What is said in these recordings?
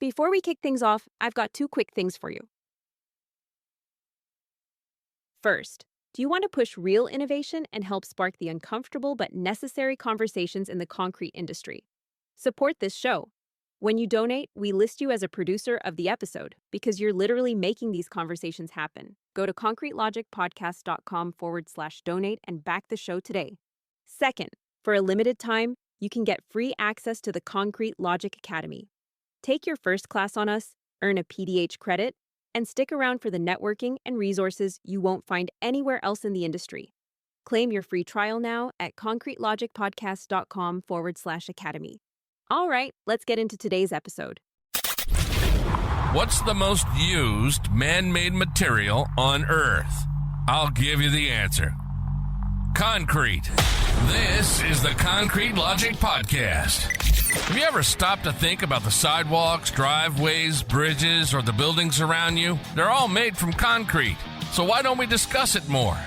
Before we kick things off, I've got 2 quick things for you. First, do you want to push real innovation and help spark the uncomfortable but necessary conversations in the concrete industry? Support this show. When you donate, we list you as a producer of the episode because you're literally making these conversations happen. Go to concretelogicpodcast.com/donate and back the show today. Second, for a limited time, you can get free access to the Concrete Logic Academy. Take your first class on us, earn a PDH credit, and stick around for the networking and resources you won't find anywhere else in the industry. Claim your free trial now at concretelogicpodcast.com/academy. All right, let's get into today's episode. What's the most used man-made material on Earth? I'll give you the answer. Concrete. This is the Concrete Logic Podcast. Have you ever stopped to think about the sidewalks, driveways, bridges, or the buildings around you? They're all made from concrete. So why don't we discuss it more?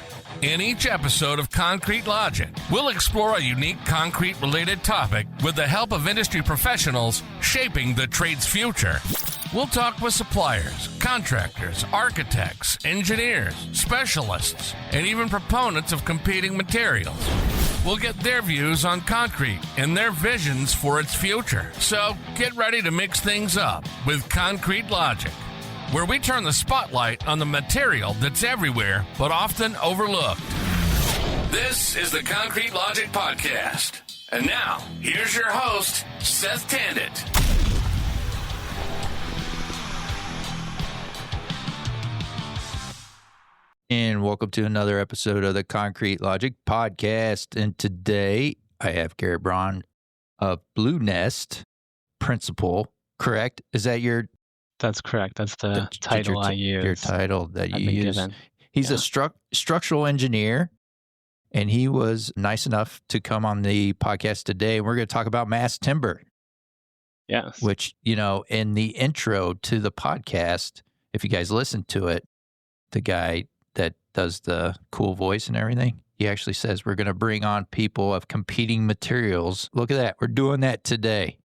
In each episode of Concrete Logic, we'll explore a unique concrete-related topic with the help of industry professionals shaping the trade's future. We'll talk with suppliers, contractors, architects, engineers, specialists, and even proponents of competing materials. We'll get their views on concrete and their visions for its future. So get ready to mix things up with Concrete Logic, where we turn the spotlight on the material that's everywhere but often overlooked. This is the Concrete Logic Podcast. And now, here's your host, Seth Tandit. And welcome to another episode of the Concrete Logic Podcast. And today I have Garrett Braun of Blue Nest Principal, correct? Is that your... That's correct. That's the title I use. Your title that you use. Given. He's a structural engineer, and he was nice enough to come on the podcast today. And we're going to talk about mass timber. Yes. Which, you know, in the intro to the podcast, if you guys listen to it, the guy that does the cool voice and everything, he actually says we're going to bring on people of competing materials. Look at that. We're doing that today.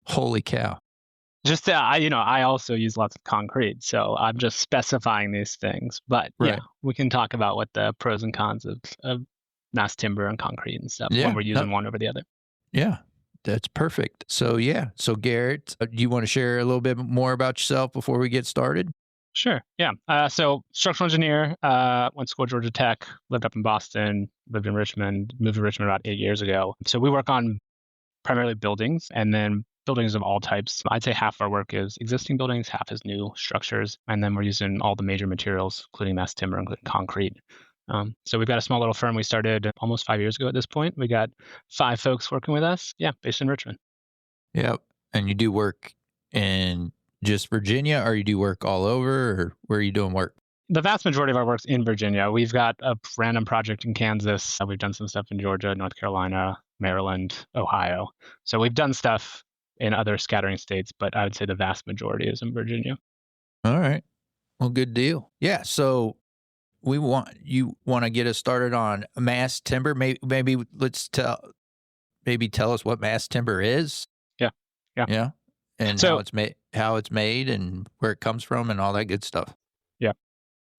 Holy cow. Just, I also use lots of concrete, so I'm just specifying these things. But yeah, we can talk about what the pros and cons of mass timber and concrete and stuff when we're using one over the other. Yeah, that's perfect. So Garrett, do you want to share a little bit more about yourself before we get started? Sure, yeah. So structural engineer, went to school at Georgia Tech, lived up in Boston, lived in Richmond, moved to Richmond about 8 years ago. So we work on primarily buildings and then buildings of all types. I'd say half of our work is existing buildings, half is new structures, and then we're using all the major materials, including mass timber, including concrete. So we've got a small little firm we started almost 5 years ago at this point. We got 5 folks working with us, based in Richmond. Yep. And you do work in just Virginia, or you do work all over, or where are you doing work? The vast majority of our work's in Virginia. We've got a random project in Kansas. We've done some stuff in Georgia, North Carolina, Maryland, Ohio. So we've done stuff in other scattering states, but I would say the vast majority is in Virginia. All right. Well, good deal. Yeah. So you want to get us started on mass timber. Maybe tell us what mass timber is. Yeah. And so, how it's made and where it comes from and all that good stuff. Yeah.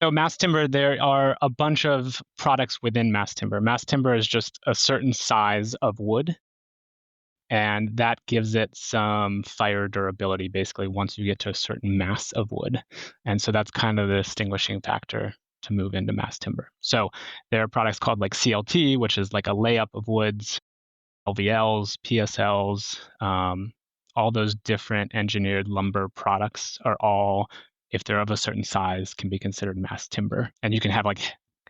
So mass timber, there are a bunch of products within mass timber. Mass timber is just a certain size of wood, and that gives it some fire durability, basically, once you get to a certain mass of wood. And so that's kind of the distinguishing factor to move into mass timber. So there are products called like CLT, which is like a layup of woods, LVLs, PSLs, all those different engineered lumber products are all, if they're of a certain size, can be considered mass timber. And you can have like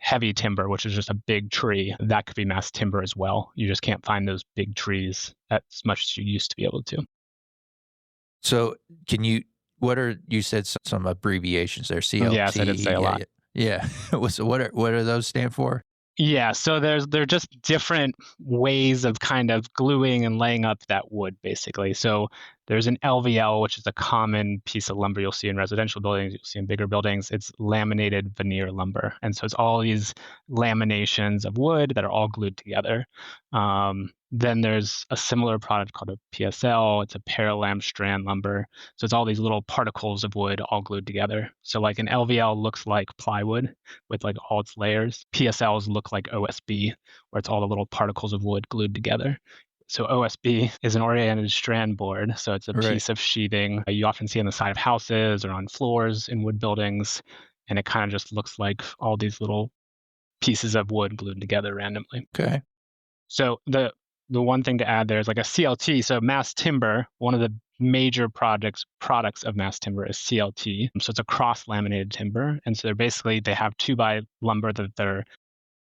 heavy timber, which is just a big tree. That could be mass timber as well. You just can't find those big trees as much as you used to be able to. So you said some abbreviations there, CLT. Yes, I did say a lot. Yeah. So what do those stand for? Yeah, so they're just different ways of kind of gluing and laying up that wood, basically. So There's an LVL, which is a common piece of lumber you'll see in residential buildings, you'll see in bigger buildings. It's laminated veneer lumber. And so it's all these laminations of wood that are all glued together. Then there's a similar product called a PSL. It's a paralam strand lumber. So it's all these little particles of wood all glued together. So like an LVL looks like plywood with like all its layers. PSLs look like OSB, where it's all the little particles of wood glued together. So OSB is an oriented strand board. So it's a piece of sheathing you often see on the side of houses or on floors in wood buildings. And it kind of just looks like all these little pieces of wood glued together randomly. Okay. So the one thing to add there is like a CLT. So mass timber, one of the major products of mass timber is CLT. So it's a cross-laminated timber. And so they have 2x lumber that they're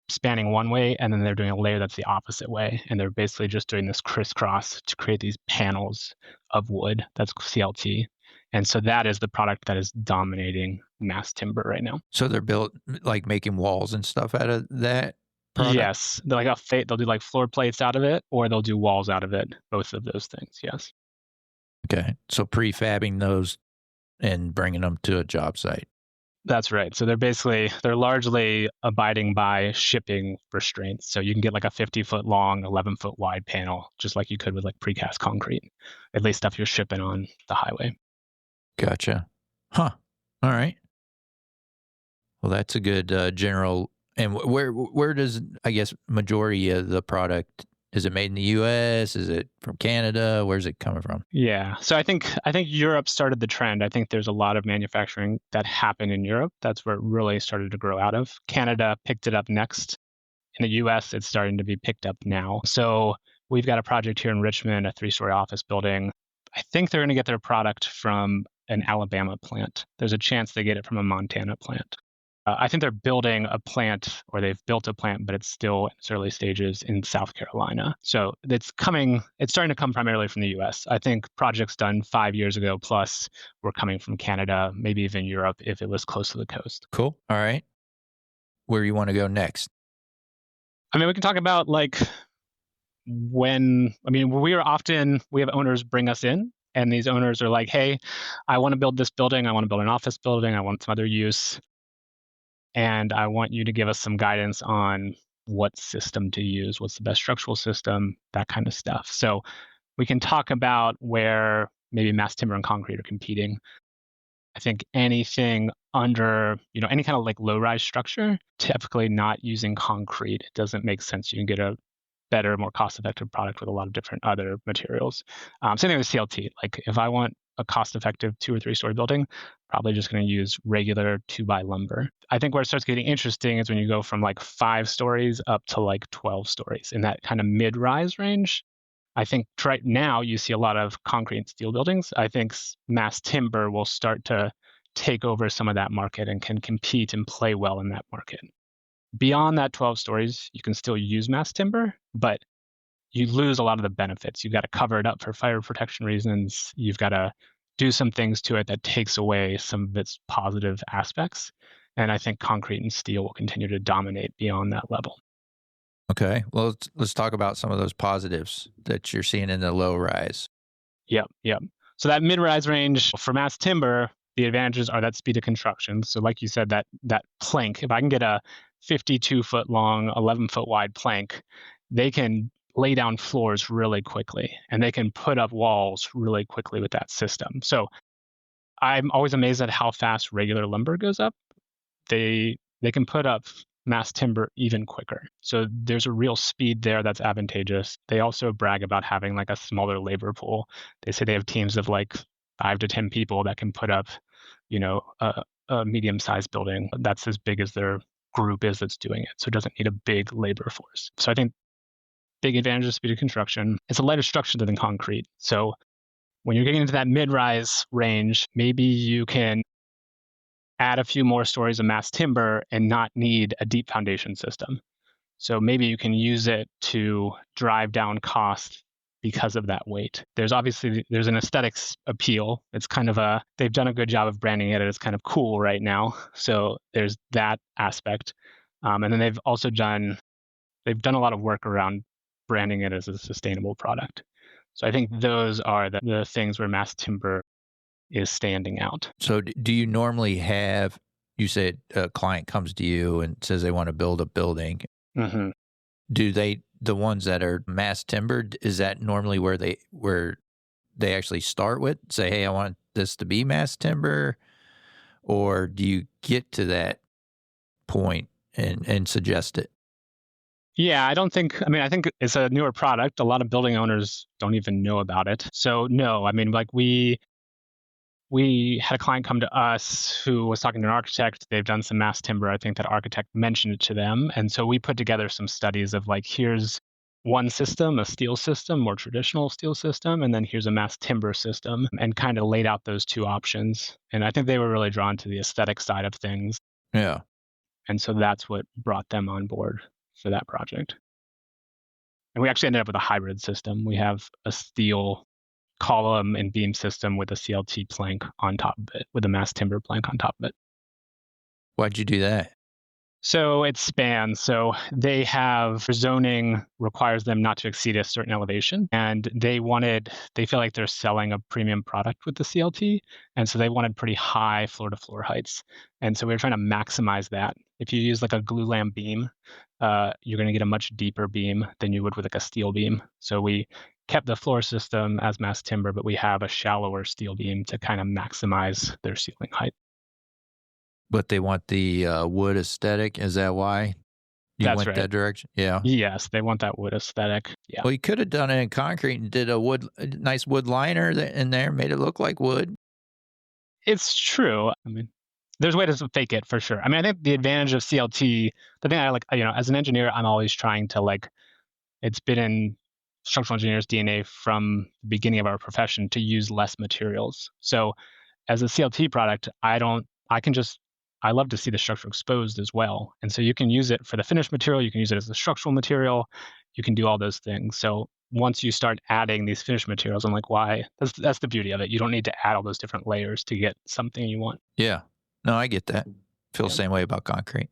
spanning one way, and then they're doing a layer that's the opposite way. And they're basically just doing this crisscross to create these panels of wood. That's CLT. And so that is the product that is dominating mass timber right now. So they're built like making walls and stuff out of that product? Yes. They'll do like floor plates out of it, or they'll do walls out of it. Both of those things, yes. Okay. So prefabbing those and bringing them to a job site. That's right. So they're largely abiding by shipping restraints. So you can get like a 50-foot long, 11-foot wide panel, just like you could with like precast concrete, at least stuff you're shipping on the highway. Gotcha. Huh. All right. Well, that's a good general. And where does, I guess, majority of the product, is it made in the U.S.? Is it from Canada? Where's it coming from? Yeah. So I think Europe started the trend. I think there's a lot of manufacturing that happened in Europe. That's where it really started to grow out of. Canada picked it up next. In the U.S., it's starting to be picked up now. So we've got a project here in Richmond, a 3-story office building. I think they're going to get their product from an Alabama plant. There's a chance they get it from a Montana plant. I think they're building a plant, or they've built a plant, but it's still in its early stages in South Carolina. So it's starting to come primarily from the US. I think projects done 5 years ago plus were coming from Canada, maybe even Europe if it was close to the coast. Cool. All right. Where you want to go next? I mean, we can talk about like we have owners bring us in, and these owners are like, hey, I want to build this building. I want to build an office building. I want some other use. And I want you to give us some guidance on what system to use, what's the best structural system, that kind of stuff. So we can talk about where maybe mass timber and concrete are competing. I think anything under, any kind of like low-rise structure, typically not using concrete, it doesn't make sense. You can get a better, more cost-effective product with a lot of different other materials. Same thing with CLT. Like if I want a cost-effective 2 or 3-story building, probably just going to use regular 2x lumber. I think where it starts getting interesting is when you go from like 5 stories up to like 12 stories in that kind of mid-rise range. I think right now you see a lot of concrete and steel buildings. I think mass timber will start to take over some of that market and can compete and play well in that market. Beyond that 12 stories, you can still use mass timber, but you lose a lot of the benefits. You've got to cover it up for fire protection reasons. You've got to do some things to it that takes away some of its positive aspects. And I think concrete and steel will continue to dominate beyond that level. Okay. Well, let's talk about some of those positives that you're seeing in the low rise. Yep. So that mid-rise range for mass timber, the advantages are that speed of construction. So like you said, that plank, if I can get a 52-foot long, 11-foot wide plank, they can lay down floors really quickly, and they can put up walls really quickly with that system. So I'm always amazed at how fast regular lumber goes up. They can put up mass timber even quicker. So there's a real speed there that's advantageous. They also brag about having like a smaller labor pool. They say they have teams of like 5 to 10 people that can put up, a medium-sized building that's as big as their group is that's doing it. So it doesn't need a big labor force. So I think big advantage of speed of construction. It's a lighter structure than concrete. So when you're getting into that mid-rise range, maybe you can add a few more stories of mass timber and not need a deep foundation system. So maybe you can use it to drive down cost because of that weight. There's an aesthetics appeal. It's kind of they've done a good job of branding it as kind of cool right now. So there's that aspect. And then they've done a lot of work around branding it as a sustainable product. So I think those are the things where mass timber is standing out. So do you normally have, you said a client comes to you and says they want to build a building. Mm-hmm. Do the ones that are mass timbered, is that normally where they actually start with, say, hey, I want this to be mass timber? Or do you get to that point and suggest it? Yeah, I think it's a newer product. A lot of building owners don't even know about it. So no, I mean, like we had a client come to us who was talking to an architect. They've done some mass timber. I think that architect mentioned it to them. And so we put together some studies of like, here's one system, a steel system, more traditional steel system, and then here's a mass timber system, and kind of laid out those two options. And I think they were really drawn to the aesthetic side of things. Yeah. And so that's what brought them on board for that project. And we actually ended up with a hybrid system. We have a steel column and beam system with a CLT plank on top of it, with a mass timber plank on top of it. Why'd you do that? So it spans. So they have zoning requires them not to exceed a certain elevation, and they feel like they're selling a premium product with the CLT, and so they wanted pretty high floor-to-floor heights. And so we were trying to maximize that. If you use like a glulam beam, you're going to get a much deeper beam than you would with like a steel beam. So we kept the floor system as mass timber, but we have a shallower steel beam to kind of maximize their ceiling height. But they want the wood aesthetic. Is that why you That's went right. that direction? Yeah. Yes, they want that wood aesthetic. Yeah. Well, you could have done it in concrete and did a nice wood liner in there, made it look like wood. It's true. I mean, there's ways to fake it for sure. I mean, I think the advantage of CLT, the thing I like, as an engineer, I'm always trying to it's been in structural engineers' DNA from the beginning of our profession to use less materials. So as a CLT product, I love to see the structure exposed as well. And so you can use it for the finished material, you can use it as a structural material, you can do all those things. So once you start adding these finished materials, I'm like, why? That's the beauty of it. You don't need to add all those different layers to get something you want. Yeah. No, I get that. Feel the same way about concrete.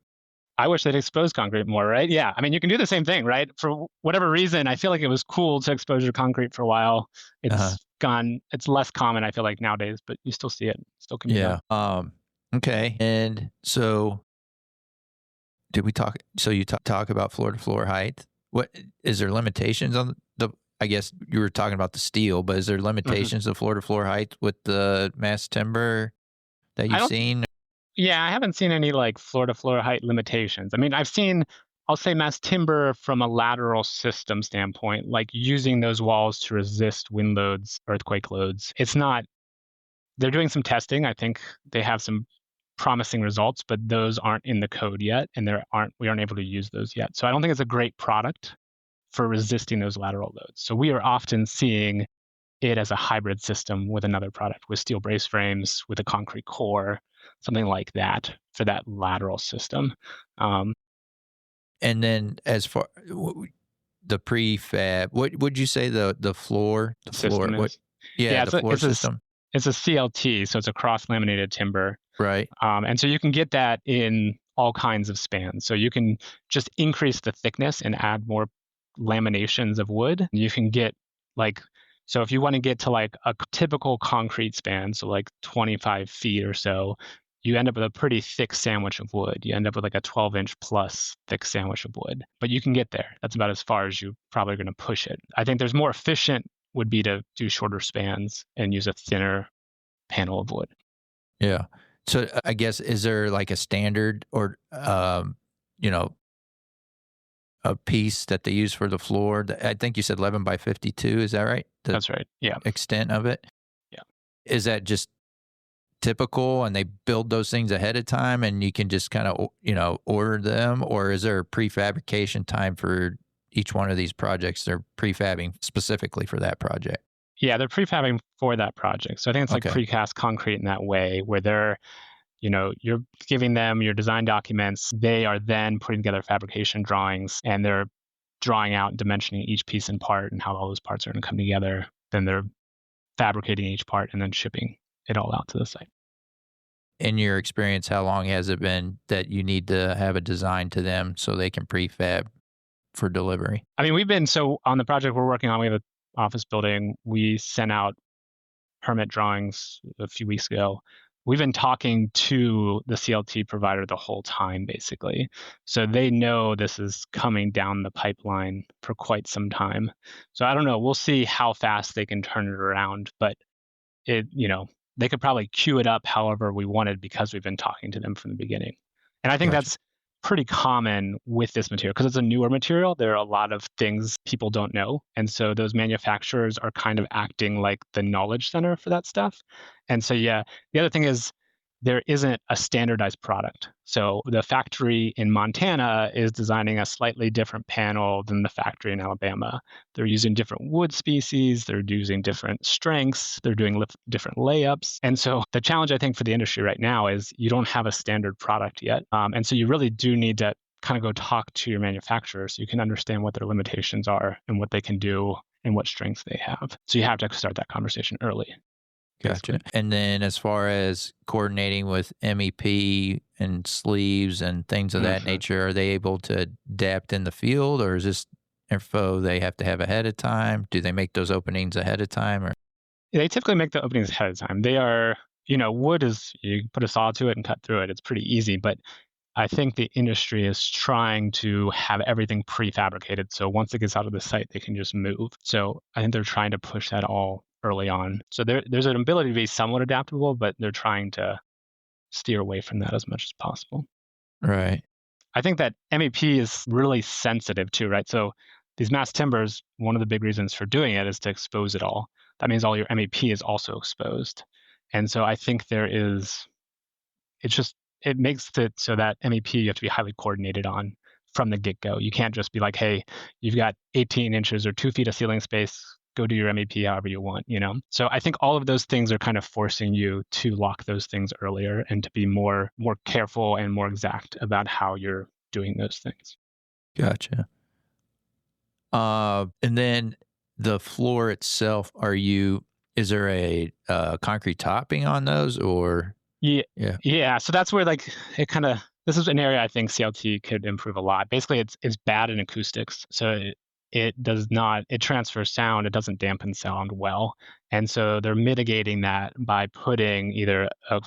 I wish they'd expose concrete more, right? Yeah. I mean, you can do the same thing, right? For whatever reason, I feel like it was cool to expose your concrete for a while. It's gone. It's less common, I feel like, nowadays, but you still see it. Still can be done. Okay. And so did we talk? So you talk about floor to floor height. What is there limitations on I guess you were talking about the steel, but is there limitations of floor to floor height with the mass timber that you've seen? Yeah, I haven't seen any like floor to floor height limitations. I mean, I'll say mass timber from a lateral system standpoint, like using those walls to resist wind loads, earthquake loads. They're doing some testing. I think they have some promising results, but those aren't in the code yet, and we aren't able to use those yet. So I don't think it's a great product for resisting those lateral loads. So we are often seeing it as a hybrid system with another product, with steel brace frames, with a concrete core, something like that for that lateral system. And then as far the prefab, what would you say the floor? The floor system is? The floor system. It's a CLT, so it's a cross-laminated timber. Right. And so you can get that in all kinds of spans. So you can just increase the thickness and add more laminations of wood. You can get so if you want to get to like a typical concrete span, so like 25 feet or so, you end up with a pretty thick sandwich of wood. You end up with like a 12-inch plus thick sandwich of wood. But you can get there. That's about as far as you're probably going to push it. I think there's more efficient would be to do shorter spans and use a thinner panel of wood. Yeah. So I guess, is there like a standard or, a piece that they use for the floor? I think you said 11 by 52. Is that right? That's right. Yeah. Extent of it? Yeah. Is that just typical and they build those things ahead of time and you can just kind of, order them? Or is there a prefabrication time for each one of these projects? They're prefabbing specifically for that project? Yeah, they're prefabbing for that project. So I think it's like precast concrete in that way, where they're, you're giving them your design documents. They are then putting together fabrication drawings, and they're drawing out and dimensioning each piece and part and how all those parts are going to come together. Then they're fabricating each part and then shipping it all out to the site. In your experience, how long has it been that you need to have a design to them so they can prefab for delivery? I mean, so on the project we're working on, we have a office building, we sent out permit drawings a few weeks ago. We've been talking to the CLT provider the whole time, basically. So they know this is coming down the pipeline for quite some time. So I don't know. We'll see how fast they can turn it around, but they could probably queue it up however we wanted because we've been talking to them from the beginning. And I think Gotcha. that's pretty common with this material because it's a newer material. There are a lot of things people don't know. And so those manufacturers are kind of acting like the knowledge center for that stuff. And so, yeah, the other thing is there isn't a standardized product. So the factory in Montana is designing a slightly different panel than the factory in Alabama. They're using different wood species, they're using different strengths, they're doing different layups. And so the challenge, I think, for the industry right now is you don't have a standard product yet. And so you really do need to kind of go talk to your manufacturer so you can understand what their limitations are and what they can do and what strengths they have. So you have to start that conversation early. Gotcha. Basically. And then as far as coordinating with MEP and sleeves and things of that nature, are they able to adapt in the field, or is this info they have to have ahead of time? Do they make those openings ahead of time? Or They typically make the openings ahead of time. They are, wood is, you put a saw to it and cut through it. It's pretty easy, but I think the industry is trying to have everything prefabricated. So once it gets out of the site, they can just move. So I think they're trying to push that all early on. So there's an ability to be somewhat adaptable, but they're trying to steer away from that as much as possible. Right. I think that MEP is really sensitive too, right? So these mass timbers, one of the big reasons for doing it is to expose it all. That means all your MEP is also exposed. And so I think it makes it so that MEP you have to be highly coordinated on from the get-go. You can't just be like, hey, you've got 18 inches or 2 feet of ceiling space, go do your MEP however you want, So I think all of those things are kind of forcing you to lock those things earlier and to be more careful and more exact about how you're doing those things. Gotcha. And then the floor itself, is there a concrete topping on those, or? Yeah. So that's where this is an area I think CLT could improve a lot. Basically, it's bad in acoustics. So it transfers sound. It doesn't dampen sound well. And so they're mitigating that by putting either a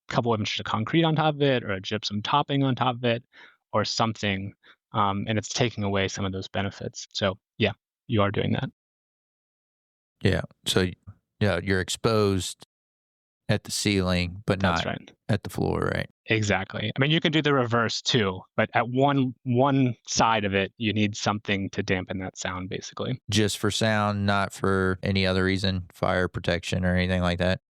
couple of inches of concrete on top of it or a gypsum topping on top of it or something. And it's taking away some of those benefits. So yeah, you are doing that. Yeah. So yeah, you're exposed at the ceiling, but That's not right. at the floor, right? Exactly. I mean, you can do the reverse too, but at one side of it, you need something to dampen that sound, basically. Just for sound, not for any other reason, fire protection or anything like that?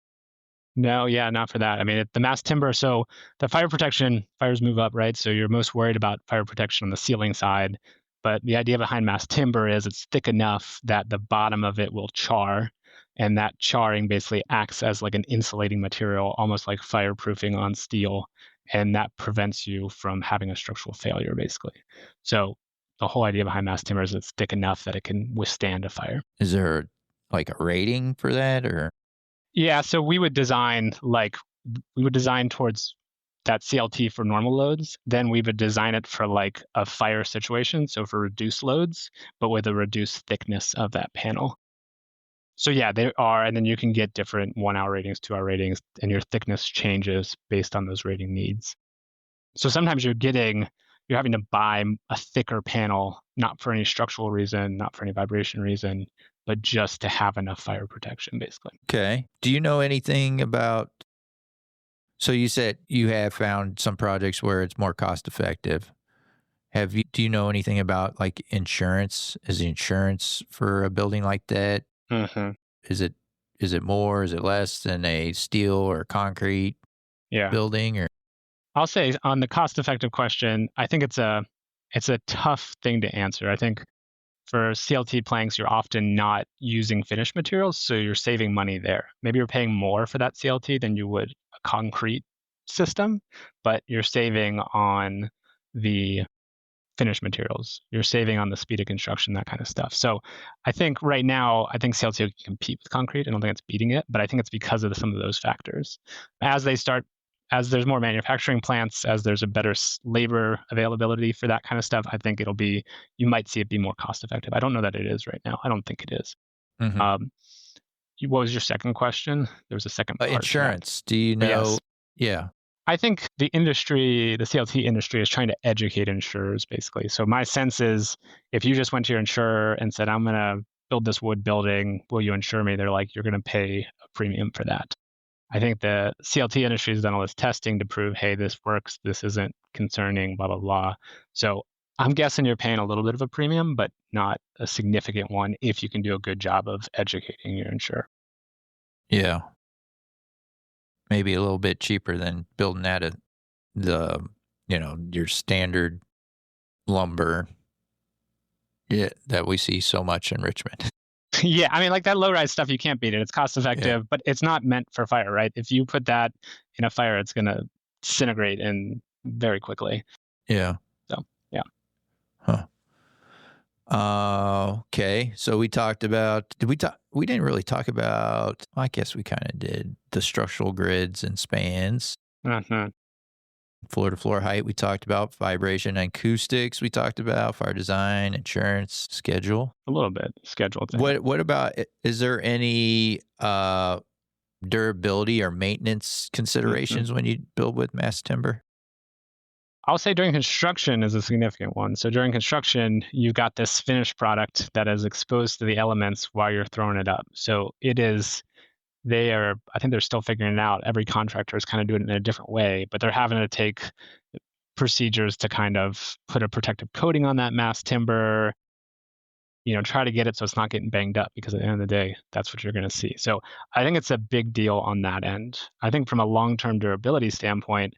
No, yeah, not for that. I mean, the mass timber, so the fire protection, fires move up, right? So you're most worried about fire protection on the ceiling side. But the idea behind mass timber is it's thick enough that the bottom of it will char. And that charring basically acts as like an insulating material, almost like fireproofing on steel. And that prevents you from having a structural failure, basically. So the whole idea behind mass timber is it's thick enough that it can withstand a fire. Is there like a rating for that, or? Yeah, so we would design towards that CLT for normal loads. Then we would design it for like a fire situation, so for reduced loads, but with a reduced thickness of that panel. So yeah, there are, and then you can get different 1-hour ratings, 2-hour ratings, and your thickness changes based on those rating needs. So sometimes you're having to buy a thicker panel, not for any structural reason, not for any vibration reason, but just to have enough fire protection, basically. Okay. Do you know anything about, so you said you have found some projects where it's more cost effective. Do you know anything about like insurance? Is the insurance for a building like that? Mm-hmm. Is it more? Is it less than a steel or concrete building? Or I'll say on the cost-effective question, I think it's a tough thing to answer. I think for CLT planks, you're often not using finished materials, so you're saving money there. Maybe you're paying more for that CLT than you would a concrete system, but you're saving on the finished materials. You're saving on the speed of construction, that kind of stuff. So I think right now, CLT can compete with concrete. I don't think it's beating it, but I think it's because of some of those factors. As there's more manufacturing plants, as there's a better labor availability for that kind of stuff, I think you might see it be more cost effective. I don't know that it is right now. I don't think it is. Um, what was your second question? There was a second part to that. Insurance. Do you know? Yes. Yeah. I think the industry, the CLT industry, is trying to educate insurers, basically. So my sense is, if you just went to your insurer and said, I'm going to build this wood building, will you insure me? They're like, you're going to pay a premium for that. I think the CLT industry has done all this testing to prove, hey, this works, this isn't concerning, blah, blah, blah. So I'm guessing you're paying a little bit of a premium, but not a significant one if you can do a good job of educating your insurer. Yeah. Maybe a little bit cheaper than building out your standard lumber that we see so much in Richmond. Yeah, I mean, like that low-rise stuff, you can't beat it. It's cost effective, but it's not meant for fire, right? If you put that in a fire, it's going to disintegrate in very quickly. Yeah. So, yeah. Huh. Okay. So we talked about, we didn't really talk about, I guess we kind of did, the structural grids and spans. Mm-hmm. Floor to floor height, we talked about vibration and acoustics. We talked about fire design, insurance, schedule. A little bit schedule thing. What about, is there any durability or maintenance considerations when you build with mass timber? I'll say during construction is a significant one. So during construction, you've got this finished product that is exposed to the elements while you're throwing it up. So I think they're still figuring it out. Every contractor is kind of doing it in a different way, but they're having to take procedures to kind of put a protective coating on that mass timber, try to get it so it's not getting banged up, because at the end of the day, that's what you're going to see. So I think it's a big deal on that end. I think from a long-term durability standpoint,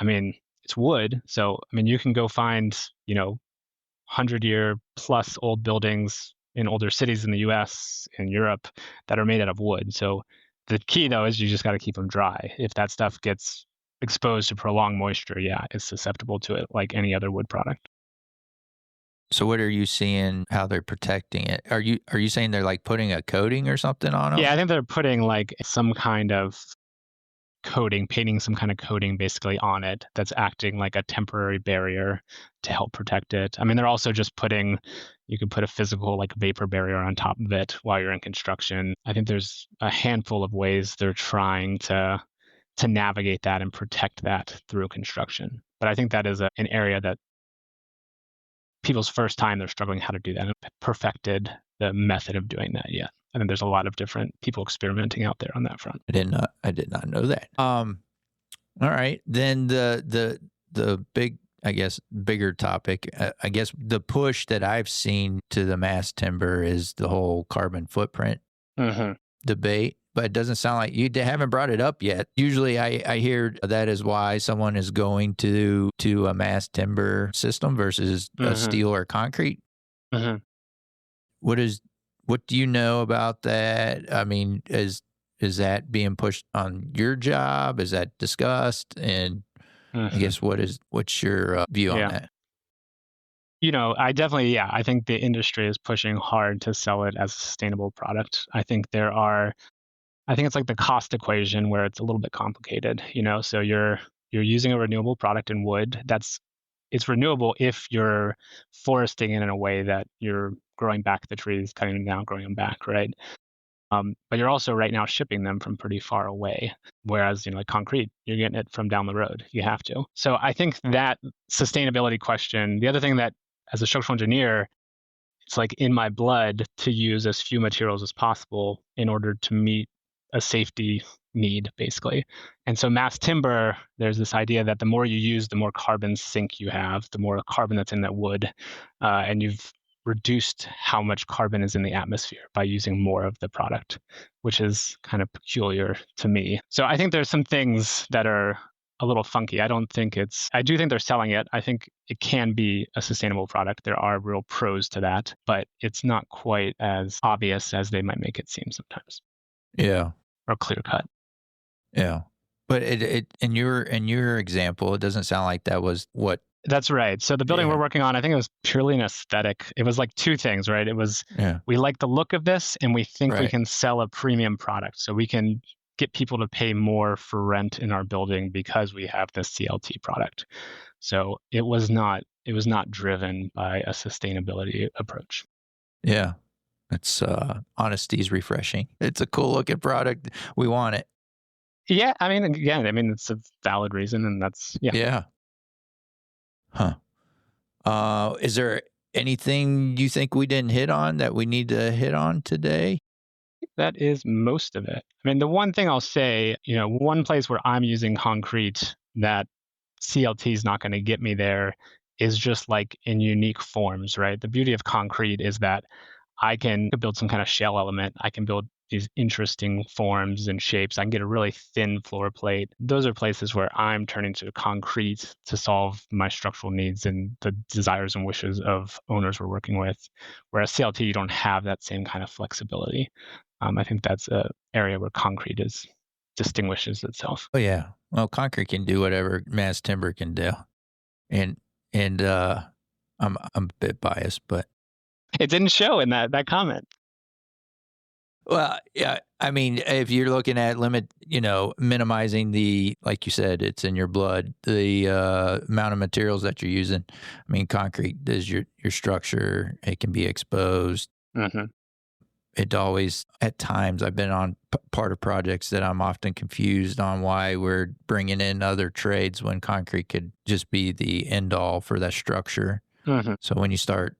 I mean, it's wood. So, I mean, you can go find, 100-year plus old buildings in older cities in the US and Europe that are made out of wood. So the key, though, is you just got to keep them dry. If that stuff gets exposed to prolonged moisture, yeah, it's susceptible to it like any other wood product. So what are you seeing, how they're protecting it? Are you saying they're like putting a coating or something on them? Yeah, I think they're putting like some kind of coating, painting some kind of coating basically on it that's acting like a temporary barrier to help protect it. I mean, they're also just you can put a physical like vapor barrier on top of it while you're in construction. I think there's a handful of ways they're trying to navigate that and protect that through construction. But I think that is an area that people's first time they're struggling how to do that and perfected the method of doing that yet. I think there's a lot of different people experimenting out there on that front. I did not know that. All right. Then the big, I guess, bigger topic, I guess the push that I've seen to the mass timber is the whole carbon footprint debate. But it doesn't sound like you haven't brought it up yet. Usually I hear that is why someone is going to a mass timber system versus a steel or concrete. What do you know about that? I mean, is that being pushed on your job? Is that discussed? And I guess what's your view on that? I think the industry is pushing hard to sell it as a sustainable product. I think it's like the cost equation where it's a little bit complicated, so you're using a renewable product in wood. It's renewable if you're foresting it in a way that you're growing back the trees, cutting them down, growing them back, right? But you're also right now shipping them from pretty far away. Whereas, like concrete, you're getting it from down the road. You have to. So I think that sustainability question, the other thing that as a structural engineer, it's like in my blood to use as few materials as possible in order to meet a safety need, basically. And so mass timber, there's this idea that the more you use, the more carbon sink you have, the more carbon that's in that wood, and you've reduced how much carbon is in the atmosphere by using more of the product, which is kind of peculiar to me. So I think there's some things that are a little funky. I do think they're selling it. I think it can be a sustainable product. There are real pros to that, but it's not quite as obvious as they might make it seem sometimes. Yeah. Or clear cut. Yeah. But it in your example, it doesn't sound like that was what. That's right. So the building we're working on, I think it was purely an aesthetic. It was like two things, right? It was, we like the look of this and we think we can sell a premium product. So we can get people to pay more for rent in our building because we have this CLT product. So it was not driven by a sustainability approach. Yeah. It's honesty's refreshing. It's a cool looking product. We want it. Yeah, I mean, again, it's a valid reason, and that's Yeah. Huh. Is there anything you think we didn't hit on that we need to hit on today? That is most of it. I mean, the one thing I'll say, one place where I'm using concrete that CLT is not going to get me there is just like in unique forms, right? The beauty of concrete is that I can build some kind of shell element. I can build these interesting forms and shapes. I can get a really thin floor plate. Those are places where I'm turning to concrete to solve my structural needs and the desires and wishes of owners we're working with. Whereas CLT, you don't have that same kind of flexibility. I think that's an area where concrete distinguishes itself. Oh yeah. Well, concrete can do whatever mass timber can do, and I'm a bit biased, but it didn't show in that comment. Well, yeah. I mean, if you're looking at minimizing the, like you said, it's in your blood, the amount of materials that you're using. I mean, concrete is your structure. It can be exposed. Mm-hmm. It always, at times, I've been on part of projects that I'm often confused on why we're bringing in other trades when concrete could just be the end all for that structure. Mm-hmm. So when you start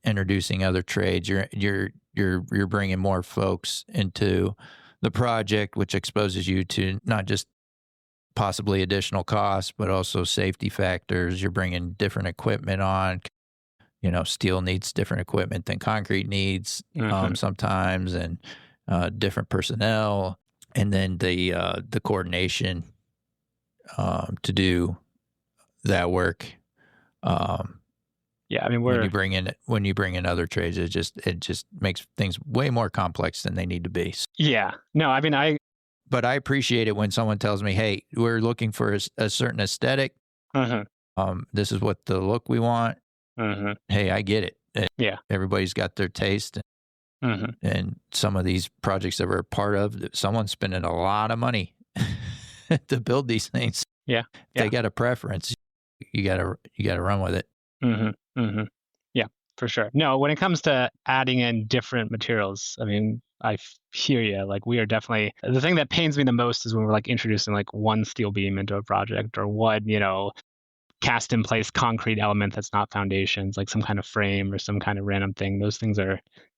introducing other trades, you're bringing more folks into the project, which exposes you to not just possibly additional costs, but also safety factors. You're bringing different equipment on. Steel needs different equipment than concrete needs sometimes, and different personnel, and then the coordination to do that work. Yeah, I mean, when you bring in other trades, it just makes things way more complex than they need to be. Yeah, no, I mean, but I appreciate it when someone tells me, "Hey, we're looking for a certain aesthetic. This is what the look we want." Hey, I get it. Yeah, everybody's got their taste, and some of these projects that we're a part of, someone's spending a lot of money to build these things. Yeah, if they got a preference, you gotta run with it. Yeah, for sure. No, when it comes to adding in different materials, I mean, I hear you. Like, we are definitely, the thing that pains me the most is when we're like introducing like one steel beam into a project, or one, cast in place concrete element that's not foundations, like some kind of frame or some kind of random thing. Those things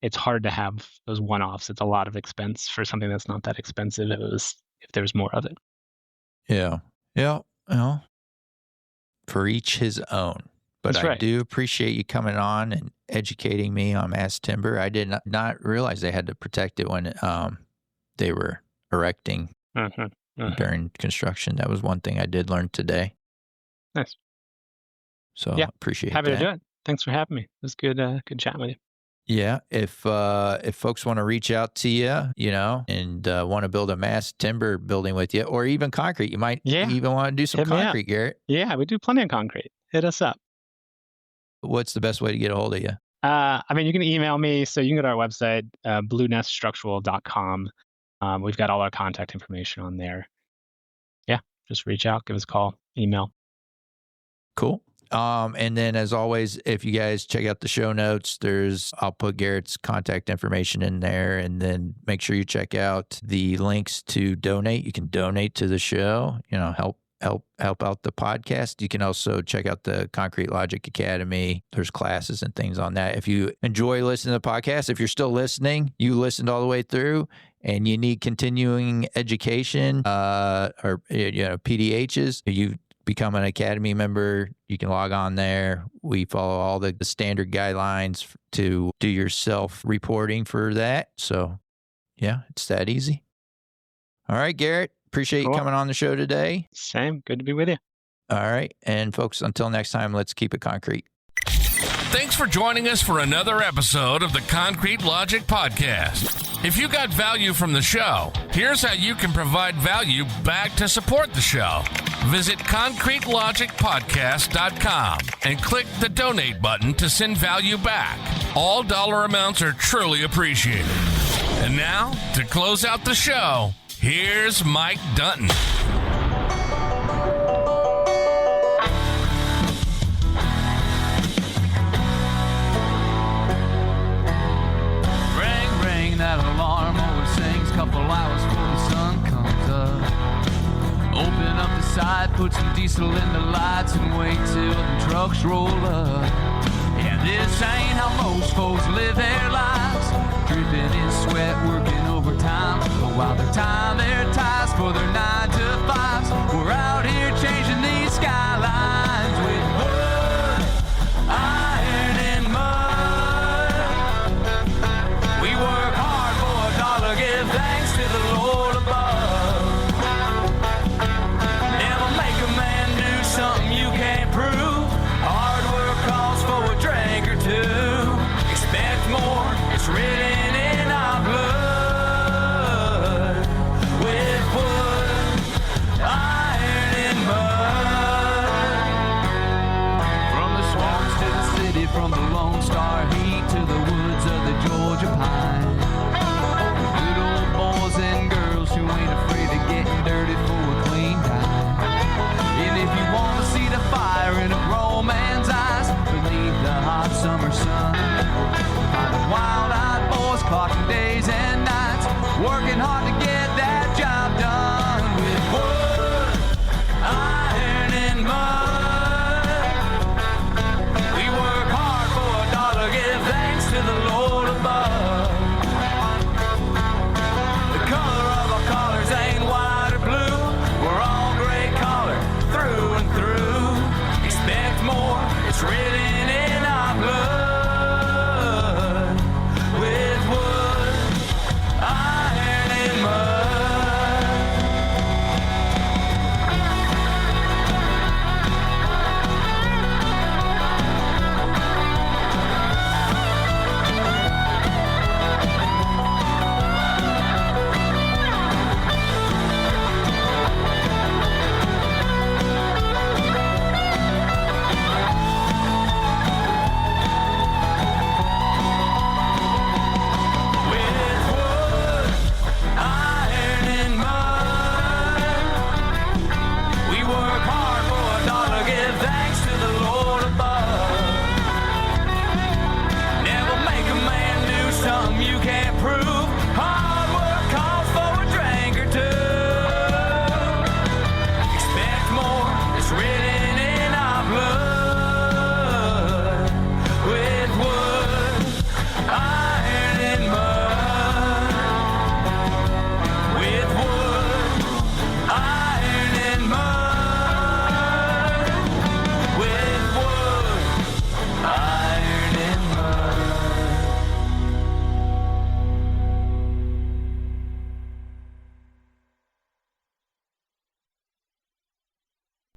it's hard to have those one-offs. It's a lot of expense for something that's not that expensive if there's more of it. Yeah. Well, for each his own. But That's I right. do appreciate you coming on and educating me on mass timber. I did not realize they had to protect it when they were erecting during construction. That was one thing I did learn today. Nice. So yeah, appreciate happy that. to do it. Thanks for having me. It was good chatting with you. Yeah, if folks want to reach out to you, and want to build a mass timber building with you, or even concrete, you might even want to do some concrete, Garrett. Yeah, we do plenty of concrete. Hit us up. What's the best way to get a hold of you? I mean, you can email me. So you can go to our website, blueneststructural.com. We've got all our contact information on there. Yeah, just reach out, give us a call, email. Cool. And then, as always, if you guys check out the show notes, I'll put Garrett's contact information in there, and then make sure you check out the links to donate. You can donate to the show, help out the podcast. You can also check out the Concrete Logic Academy. There's classes and things on that. If you enjoy listening to the podcast, if you're still listening, you listened all the way through, and you need continuing education, or PDHs, you become an Academy member, you can log on there. We follow all the standard guidelines to do your self-reporting for that. So, yeah, it's that easy. All right, Garrett, appreciate you coming on the show today. Same. Good to be with you. All right. And folks, until next time, let's keep it concrete. Thanks for joining us for another episode of the Concrete Logic Podcast. If you got value from the show, here's how you can provide value back to support the show. Visit concretelogicpodcast.com and click the donate button to send value back. All dollar amounts are truly appreciated. And now, to close out the show, here's Mike Dunton. put some diesel in the lights and wait till the trucks roll up. Yeah, this ain't how most folks live their lives, dripping in sweat, working overtime, but while they're tying their ties for their 9 to